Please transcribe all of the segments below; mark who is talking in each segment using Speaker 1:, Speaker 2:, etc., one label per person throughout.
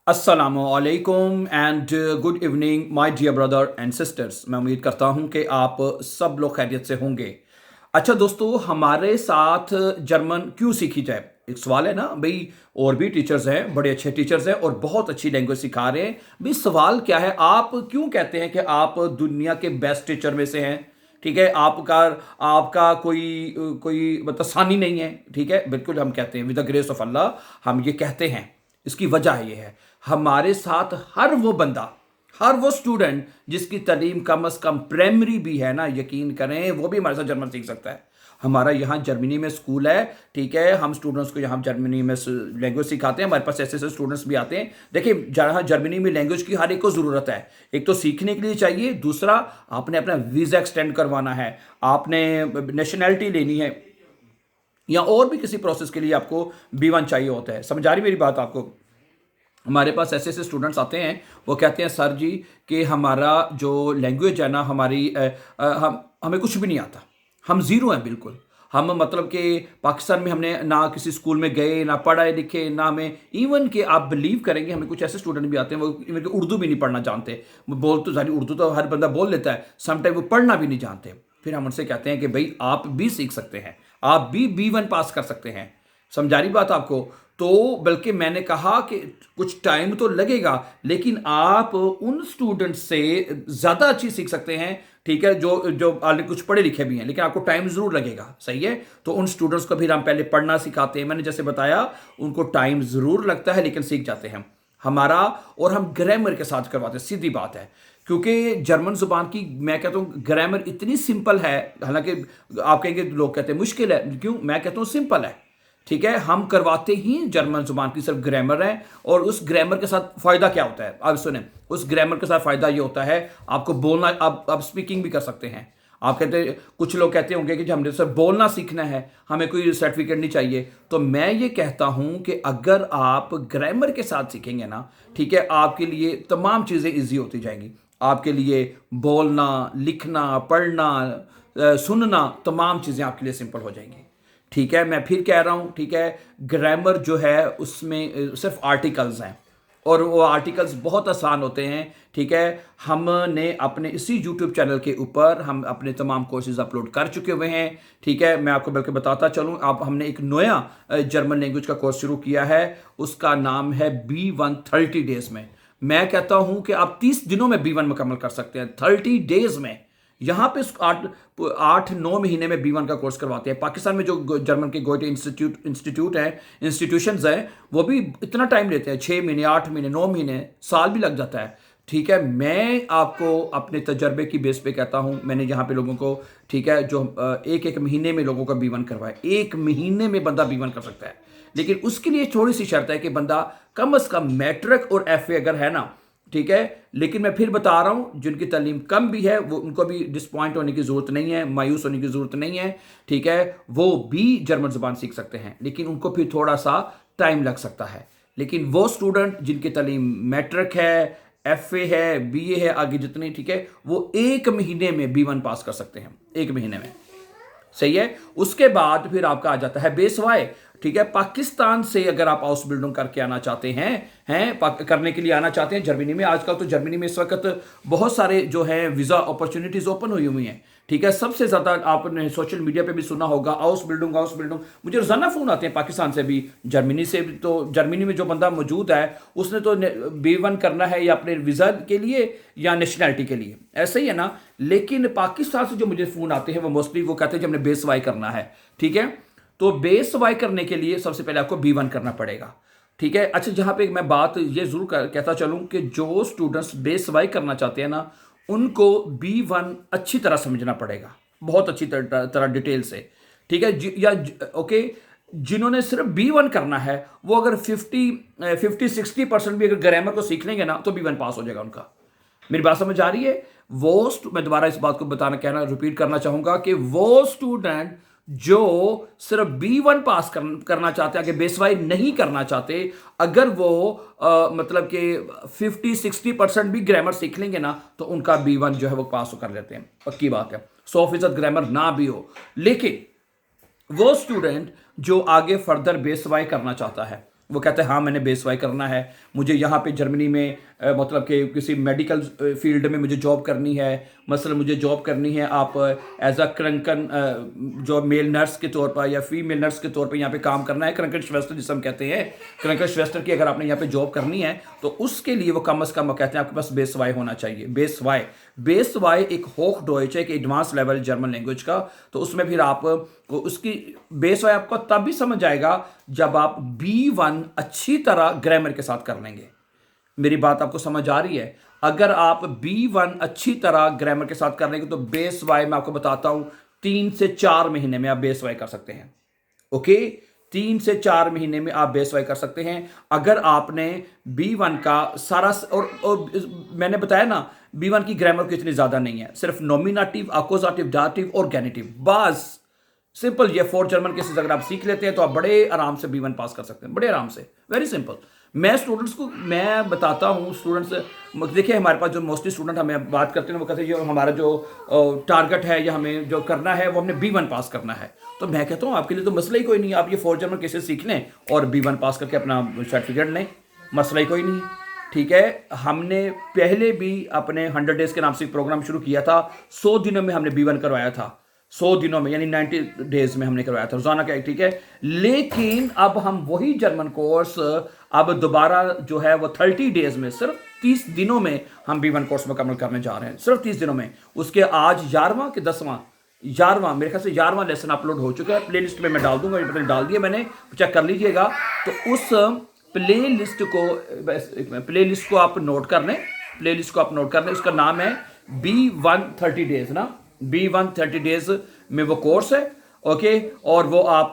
Speaker 1: अस्सलामुअलैकुम and good evening my dear brother and sisters. मैं उम्मीद करता हूं कि आप सब लोग खैरियत से होंगे। अच्छा दोस्तों, हमारे साथ जर्मन क्यों सीखी जाए, एक सवाल है ना भाई। और भी टीचर्स हैं, बड़े अच्छे टीचर्स हैं और बहुत अच्छी लैंग्वेज सिखा रहे हैं भाई। सवाल क्या है, आप क्यों कहते हैं कि आप दुनिया के बेस्ट टीचर में से हैं? ठीक है, आपका आपका कोई कोई मतलब सानी नहीं है। ठीक है, बिल्कुल हम कहते हैं विद द ग्रेस ऑफ अल्लाह हम ये कहते हैं। इसकी वजह ये है, हमारे साथ हर वो बंदा, हर वो स्टूडेंट जिसकी तालीम कम अज़ कम प्राइमरी भी है ना, यकीन करें वो भी हमारे साथ जर्मन सीख सकता है। हमारा यहाँ जर्मनी में स्कूल है। ठीक है, हम स्टूडेंट्स को यहाँ जर्मनी में लैंग्वेज सिखाते हैं। हमारे पास ऐसे ऐसे स्टूडेंट्स भी आते हैं। देखिए, जहाँ जर्मनी में लैंग्वेज की हर एक को ज़रूरत है। एक तो सीखने के लिए चाहिए, दूसरा आपने अपना वीज़ा एक्सटेंड करवाना है, आपने नेशनैलिटी लेनी है, या और भी किसी प्रोसेस के लिए आपको B1 चाहिए होता है। समझ आ रही मेरी बात आपको? हमारे पास ऐसे ऐसे स्टूडेंट्स आते हैं, वो कहते हैं सर जी कि हमारा जो लैंग्वेज है ना, हमारी हमें कुछ भी नहीं आता, हम ज़ीरो हैं बिल्कुल। हम मतलब कि पाकिस्तान में हमने ना किसी स्कूल में गए, ना पढ़ाए लिखे, ना हमें इवन कि आप बिलीव करेंगे, हमें कुछ ऐसे स्टूडेंट भी आते हैं वो इवन कि उर्दू भी नहीं पढ़ना जानते। वो बोल तो सारी उर्दू तो हर बंदा बोल लेता है, समटाइम वो पढ़ना भी नहीं जानते। फिर हम उनसे कहते हैं कि भाई आप भी सीख सकते हैं, आप भी B1 पास कर सकते हैं। समझा रही बात आपको? तो बल्कि मैंने कहा कि कुछ टाइम तो लगेगा, लेकिन आप उन स्टूडेंट से ज़्यादा अच्छी सीख सकते हैं। ठीक है, जो जो ऑलरेडी कुछ पढ़े लिखे भी हैं, लेकिन आपको टाइम ज़रूर लगेगा। सही है, तो उन स्टूडेंट्स को फिर हम पहले पढ़ना सिखाते हैं। मैंने जैसे बताया, उनको टाइम ज़रूर लगता है लेकिन सीख जाते हैं हमारा। और हम ग्रामर के साथ करवाते हैं, सीधी बात है। क्योंकि जर्मन ज़ुबान की मैं कहता हूँ ग्रामर इतनी सिंपल है, हालांकि आप कहेंगे, लोग कहते हैं मुश्किल है, क्यों? मैं कहता हूँ सिंपल है। ठीक है, हम करवाते ही जर्मन जुबान की सिर्फ ग्रामर है। और उस ग्रामर के साथ फ़ायदा क्या होता है, आप सुने। उस ग्रामर के साथ फ़ायदा ये होता है, आपको बोलना, आप स्पीकिंग भी कर सकते हैं। आप कहते, कुछ लोग कहते होंगे कि हमने सिर्फ बोलना सीखना है, हमें कोई सर्टिफिकेट नहीं चाहिए। तो मैं ये कहता हूं कि अगर आप ग्रामर के साथ सीखेंगे ना, ठीक है, आपके लिए तमाम चीज़ें ईजी होती जाएंगी। आपके लिए बोलना, लिखना, पढ़ना, सुनना, तमाम चीज़ें आपके लिए सिंपल हो जाएंगी। ठीक है, मैं फिर कह रहा हूं, ठीक है, ग्रामर जो है उसमें सिर्फ आर्टिकल्स हैं और वो आर्टिकल्स बहुत आसान होते हैं। ठीक है, हमने अपने इसी यूट्यूब चैनल के ऊपर हम अपने तमाम कोर्सेज अपलोड कर चुके हुए हैं। ठीक है, मैं आपको बल्कि बताता चलूँ, आप हमने एक नया जर्मन लैंग्वेज का कोर्स शुरू किया है। उसका नाम है B1 30 डेज में। मैं कहता हूं कि आप 30 दिनों में B1 मुकम्मल कर सकते हैं, 30 डेज में। यहाँ पे 8-9 महीने में B1 का कोर्स करवाते हैं। पाकिस्तान में जो जर्मन के गोएटे इंस्टीट्यूट है, इंस्टीट्यूशंस हैं, वो भी इतना टाइम लेते हैं, 6 महीने, 8 महीने, 9 महीने, साल भी लग जाता है। ठीक है, मैं आपको अपने तजर्बे की बेस पे कहता हूँ, मैंने यहाँ पे लोगों को, ठीक है, जो एक एक महीने में लोगों का B1 करवाए, एक महीने में बंदा B1 कर सकता है। लेकिन उसके लिए थोड़ी सी शर्त है कि बंदा कम अज़ कम मैट्रिक और FA अगर है ना। ठीक है, लेकिन मैं फिर बता रहा हूं, जिनकी तालीम कम भी है, वो उनको भी डिसपॉइंट होने की ज़रूरत नहीं है, मायूस होने की ज़रूरत नहीं है। ठीक है, वो भी जर्मन ज़ुबान सीख सकते हैं, लेकिन उनको फिर थोड़ा सा टाइम लग सकता है। लेकिन वो स्टूडेंट जिनकी तालीम मैट्रिक है, FA है, BA है, आगे जितनी, ठीक है, वो एक महीने में B1 पास कर सकते हैं, एक महीने में। सही है, उसके बाद फिर आपका आ जाता है बेस वाई। ठीक है, पाकिस्तान से अगर आप हाउस बिल्डिंग करके आना चाहते हैं करने के लिए आना चाहते हैं जर्मनी में, आजकल तो जर्मनी में इस वक्त बहुत सारे जो है वीज़ा अपॉर्चुनिटीज़ ओपन हुई हैं। ठीक है, सबसे ज़्यादा आपने सोशल मीडिया पे भी सुना होगा, हाउस बिल्डिंग, हाउस बिल्डिंग। मुझे रोज़ाना फ़ोन आते हैं पाकिस्तान से भी, जर्मनी से भी। तो जर्मनी में जो बंदा मौजूद है, उसने तो B1 करना है या अपने वीज़ा के लिए या नेशनैलिटी के लिए, ऐसे ही है ना। लेकिन पाकिस्तान से जो मुझे फ़ोन आते हैं, वो मोस्टली वो कहते हैं कि हमने बेस वाई करना है। ठीक है, तो बेस वाई करने के लिए सबसे पहले आपको B1 करना पड़ेगा। ठीक है, अच्छा, जहां पे मैं बात ये जरूर कहता चलूं कि जो स्टूडेंट्स बेस वाई करना चाहते हैं ना, उनको B1 अच्छी तरह समझना पड़ेगा, बहुत अच्छी तरह डिटेल से। ठीक है, ओके, जिन्होंने सिर्फ B1 करना है, वो अगर 50-60% भी अगर ग्रामर को सीख लेंगे ना, तो B1 पास हो जाएगा उनका। मेरी बात समझ आ रही है? मैं दोबारा इस बात को रिपीट करना चाहूंगा कि वो स्टूडेंट जो सिर्फ B1 पास करना चाहते हैं, आगे बेस वाई नहीं करना चाहते, अगर वो मतलब कि 50-60% भी ग्रामर सीख लेंगे ना, तो उनका B1 जो है वो पास कर लेते हैं। पक्की बात है, 100% ग्रामर ना भी हो। लेकिन वो स्टूडेंट जो आगे फर्दर बेस वाई करना चाहता है, वो कहते हैं हाँ मैंने बेसवाई करना है, मुझे यहाँ पे जर्मनी में मतलब कि किसी मेडिकल फील्ड में मुझे जॉब करनी है, मसलन मुझे जॉब करनी है आप एज अ क्रंकन जो मेल नर्स के तौर पर या फीमेल नर्स के तौर पर यहाँ पे काम करना है, क्रंकन श्वेस्टर जिसे हम कहते हैं, क्रंकन श्वेस्टर की अगर आपने यहाँ पे जॉब करनी है तो उसके लिए वो कम अज़ कम वो कहते हैं आपके पास बेसवाई होना चाहिए। बेसवाई एक होख डॉइच है, एक एडवांस लेवल जर्मन लैंग्वेज का। तो उसमें फिर आप उसकी बेसवाई आपको तब भी समझ आएगा जब आप B1 अच्छी तरह ग्रामर के साथ कर लेंगे। मेरी बात आपको समझ आ रही है? अगर आप B1 अच्छी तरह ग्रामर के साथ कर लेंगे तो बेसवाई मैं आपको बताता हूं 3 से 4 महीने में आप बेसवाई कर सकते हैं। ओके, 3 से 4 महीने में आप बेसवाई कर सकते हैं अगर आपने B1 का सारा और मैंने बताया ना B1 की ग्रामर कितनी ज्यादा नहीं है, सिर्फ नॉमिनेटिव, अकोजाटिव, दाटिव और गैनिटिव, बस सिंपल। ये 4 जर्मन केसेस अगर आप सीख लेते हैं तो आप बड़े आराम से B1 पास कर सकते हैं, बड़े आराम से, वेरी सिंपल। मैं स्टूडेंट्स को मैं बताता हूँ, स्टूडेंट्स देखिए हमारे पास जो मोस्टली स्टूडेंट हमें बात करते हैं वो कहते हैं जो हमारा जो टारगेट है या हमें जो करना है वो हमने B1 पास करना है। तो मैं कहता हूँ आपके लिए तो मसला ही कोई नहीं है, आप ये 4 जर्मन केसेस सीख लें और B1 पास करके अपना सर्टिफिकेट लें, मसला ही कोई नहीं है। ठीक है, हमने पहले भी अपने 100 डेज के नाम से एक प्रोग्राम शुरू किया था, 100 दिनों में हमने B1 करवाया था, 100 दिनों में यानी 90 डेज में हमने करवाया था रोजाना का। ठीक है, लेकिन अब हम वही जर्मन कोर्स अब दोबारा जो है वो 30 डेज में, सिर्फ 30 दिनों में हम B1 कोर्स मुकम्मल करने जा रहे हैं, सिर्फ 30 दिनों में। उसके आज 11वां कि 10वां मेरे ख्याल से 11वां लेसन अपलोड हो चुका है, प्ले लिस्ट में मैं डाल दूंगा, ये डाल दिया मैंने, चेक कर लीजिएगा। तो उस प्ले लिस्ट को आप नोट कर लें, प्ले लिस्ट को आप नोट कर लें, उसका नाम है B1 30 डेज ना, B1 30 डेज में वो कोर्स है। ओके, और वो आप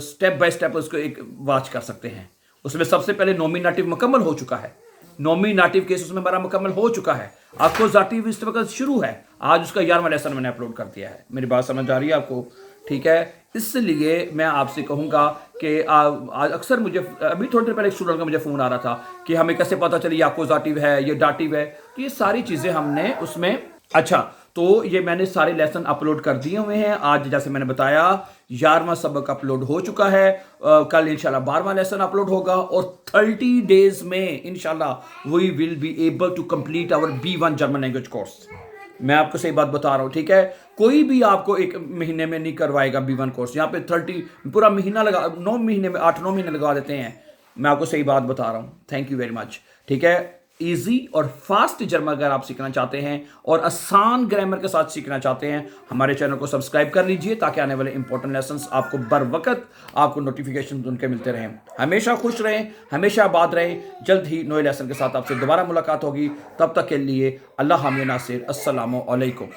Speaker 1: स्टेप बाय स्टेप उसको एक वॉच कर सकते हैं। उसमें सबसे पहले नॉमिनेटिव मुकम्मल हो चुका है, नॉमिनेटिव केस उसमें हमारा मुकम्मल हो चुका है, अकोजाटिव इस वक्त शुरू है, आज उसका 11वां लेसन मैंने अपलोड कर दिया है। मेरी बात समझ आ रही है आपको? ठीक है, इसलिए मैं आपसे कहूँगा कि आज अक्सर मुझे अभी थोड़ी देर पहले एक स्टूडेंट का मुझे फ़ोन आ रहा था कि हमें कैसे पता चले ये अकोजाटिव है, ये डाटिव है। तो ये सारी चीज़ें हमने उसमें, अच्छा तो ये मैंने सारे लेसन अपलोड कर दिए हुए हैं। आज जैसे मैंने बताया 11वां सबक अपलोड हो चुका है, कल इंशाल्लाह 12वां लेसन अपलोड होगा और 30 डेज में इंशाल्लाह we will be able to complete our B1 German language course. मैं आपको सही बात बता रहा हूँ, ठीक है, कोई भी आपको 1 महीने में नहीं करवाएगा B1 कोर्स। यहाँ पे 30 पूरा महीना लगा, 9 महीने में 8-9 महीने लगा देते हैं। मैं आपको सही बात बता रहा हूँ। Thank you very much. ठीक है, इजी और फास्ट जर्मन अगर आप सीखना चाहते हैं और आसान ग्रामर के साथ सीखना चाहते हैं, हमारे चैनल को सब्सक्राइब कर लीजिए ताकि आने वाले इंपॉर्टेंट लेसन्स आपको बर वक्त आपको नोटिफिकेशन उनके मिलते रहें। हमेशा खुश रहें, हमेशा आबाद रहें। जल्द ही नए लेसन के साथ आपसे दोबारा मुलाकात होगी। तब तक के लिए अल्लाह हामिया नासिर, अस्सलामु अलैकुम।